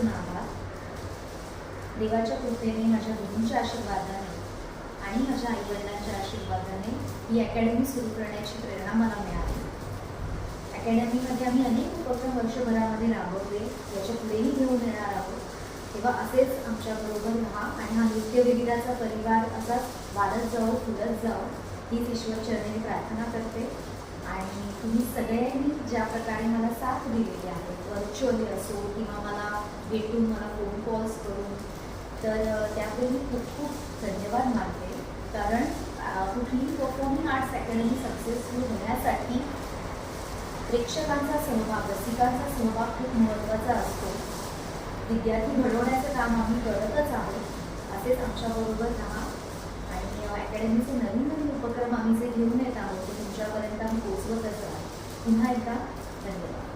मनापासून आभार. देवाच्या कृपेने, माझ्या गुरूंच्या आशीर्वादाने आणि माझ्या आईवडिलांच्या आशीर्वादाने ही अकॅडमी सुरू करण्याची प्रेरणा मला मिळाली. अकॅडमीमध्ये आम्ही अनेक उपक्रम वर्षभरामध्ये राबवले, याच्या पुढेही घेऊन येणार आहोत. तेव्हा असेच आमच्याबरोबर राहा आणि हा नृत्यविविधाचा परिवार असाच वाढत जाऊ, फुलत जाऊ, हीच ईश्वरचरणी प्रार्थना करते. आणि तुम्ही सगळ्यांनी ज्या प्रकारे मला साथ दिलेली आहे, व्हर्च्युअली असो किंवा मला भेटून, मला फोन कॉल्स करून, तर त्यामुळे मी खूप खूप धन्यवाद मानते. कारण कुठलीही परफॉर्मिंग आर्ट्स अकॅडमी सक्सेसफुल होण्यासाठी प्रेक्षकांचा सहभाग, रसिकांचा सहभाग खूप महत्त्वाचा असतो. विद्यार्थी घडवण्याचं काम आम्ही करतच आहोत. असेच आमच्याबरोबर राहा आणि अकॅडमीचे नवीन नवीन उपक्रम आम्ही जे घेऊन येत आहोत ते तुमच्यापर्यंत आम्ही पोचवत असतो. पुन्हा एकदा धन्यवाद.